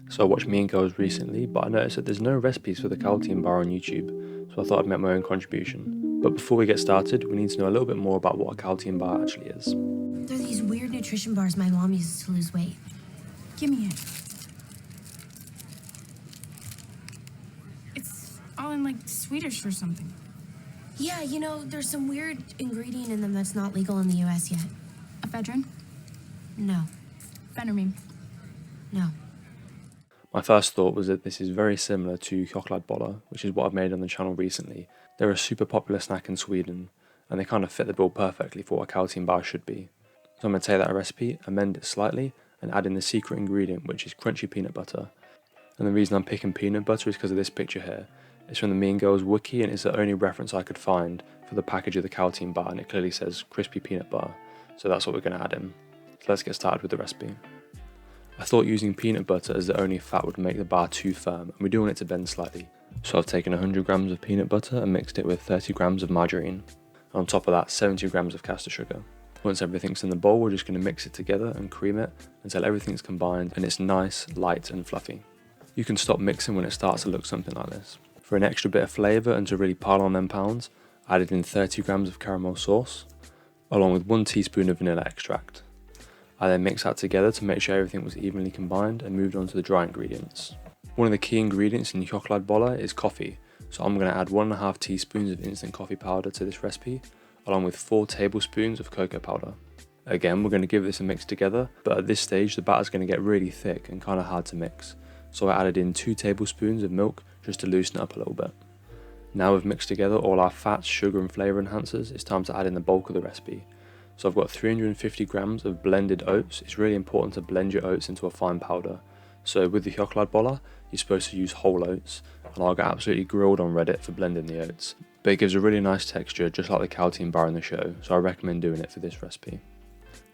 So I watched Mean Girls recently, but I noticed that there's no recipes for the Kälteen Bar on YouTube, so I thought I'd make my own contribution. But before we get started, we need to know a little bit more about what a Kälteen Bar actually is. They're these weird nutrition bars my mom uses to lose weight. Give me it. It's all in, like, Swedish or something. Yeah, you know, there's some weird ingredient in them that's not legal in the US yet. Ephedrine? No. Phentermine? No. My first thought was that this is very similar to chokladboller, which is what I've made on the channel recently. They're a super popular snack in Sweden, and they kind of fit the bill perfectly for what a Kälteen Bar should be. So I'm going to take that recipe, amend it slightly, and add in the secret ingredient, which is crunchy peanut butter. And the reason I'm picking peanut butter is because of this picture here. It's from the Mean Girls Wiki, and it's the only reference I could find for the package of the Kälteen Bar, and it clearly says crispy peanut butter, so that's what we're going to add in. So let's get started with the recipe. I thought using peanut butter as the only fat would make the bar too firm, and we do want it to bend slightly. So I've taken 100 grams of peanut butter and mixed it with 30 grams of margarine. On top of that, 70 grams of caster sugar. Once everything's in the bowl, we're just going to mix it together and cream it until everything's combined and it's nice, light and fluffy. You can stop mixing when it starts to look something like this. For an extra bit of flavour and to really pile on them pounds, I added in 30 grams of caramel sauce, along with 1 teaspoon of vanilla extract. I then mixed that together to make sure everything was evenly combined and moved on to the dry ingredients. One of the key ingredients in chokladboller is coffee, so I'm going to add 1.5 teaspoons of instant coffee powder to this recipe, along with 4 tablespoons of cocoa powder. Again, we're going to give this a mix together, but at this stage the batter is going to get really thick and kind of hard to mix, so I added in 2 tablespoons of milk just to loosen it up a little bit. Now we've mixed together all our fats, sugar and flavour enhancers, it's time to add in the bulk of the recipe. So I've got 350 grams of blended oats. It's really important to blend your oats into a fine powder. So with the chokladboller, you're supposed to use whole oats, and I'll get absolutely grilled on Reddit for blending the oats. But it gives a really nice texture, just like the Kälteen Bar in the show, so I recommend doing it for this recipe.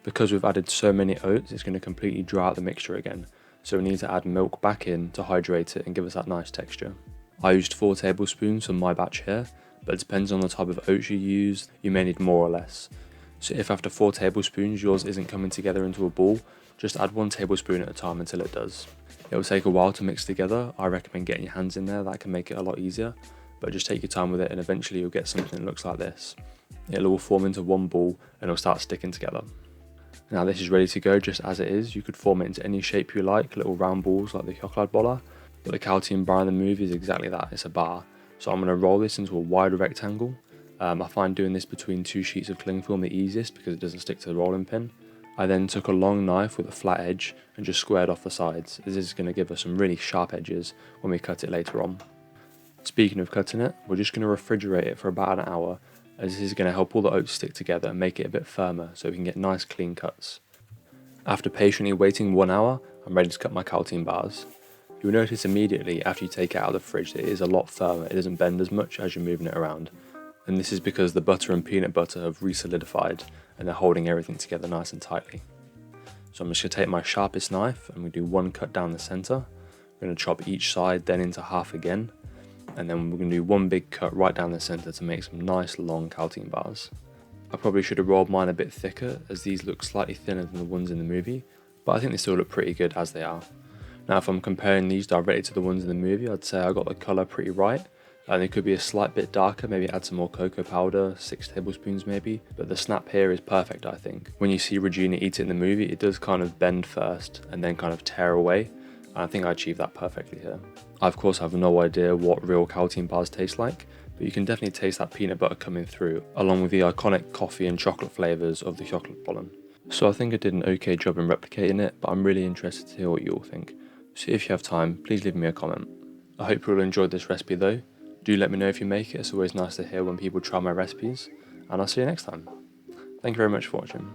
Because we've added so many oats, it's going to completely dry out the mixture again, so we need to add milk back in to hydrate it and give us that nice texture. I used 4 tablespoons for my batch here, but it depends on the type of oats you use, you may need more or less. So if after 4 tablespoons yours isn't coming together into a ball, just add 1 tablespoon at a time until it does. It will take a while to mix together. I recommend getting your hands in there, that can make it a lot easier, but just take your time with it and eventually you'll get something that looks like this. It'll all form into one ball and it'll start sticking together. Now this is ready to go just as it is. You could form it into any shape you like, little round balls like the chokladboller, but the Kälteen Bar in the movie is exactly that, it's a bar. So I'm going to roll this into a wide rectangle. I find doing this between 2 sheets of cling film the easiest because it doesn't stick to the rolling pin. I then took a long knife with a flat edge and just squared off the sides. This is going to give us some really sharp edges when we cut it later on. Speaking of cutting it, we're just going to refrigerate it for about an hour, as this is going to help all the oats stick together and make it a bit firmer so we can get nice clean cuts. After patiently waiting 1 hour, I'm ready to cut my Kälteen Bars. You'll notice immediately after you take it out of the fridge that it is a lot firmer, it doesn't bend as much as you're moving it around. And this is because the butter and peanut butter have re-solidified and they're holding everything together nice and tightly. So I'm just going to take my sharpest knife and we do 1 cut down the centre. We're going to chop each side then into half again, and then we're going to do 1 big cut right down the centre to make some nice long Kälteen Bars. I probably should have rolled mine a bit thicker as these look slightly thinner than the ones in the movie, but I think they still look pretty good as they are. Now if I'm comparing these directly to the ones in the movie, I'd say I got the colour pretty right. And it could be a slight bit darker, maybe add some more cocoa powder, 6 tablespoons maybe, but the snap here is perfect I think. When you see Regina eat it in the movie, it does kind of bend first and then kind of tear away, and I think I achieved that perfectly here. I of course have no idea what real Kälteen Bars taste like, but you can definitely taste that peanut butter coming through, along with the iconic coffee and chocolate flavours of the chokladboller. So I think I did an okay job in replicating it, but I'm really interested to hear what you all think. So if you have time, please leave me a comment. I hope you all enjoyed this recipe though. Do let me know if you make it, it's always nice to hear when people try my recipes, and I'll see you next time. Thank you very much for watching.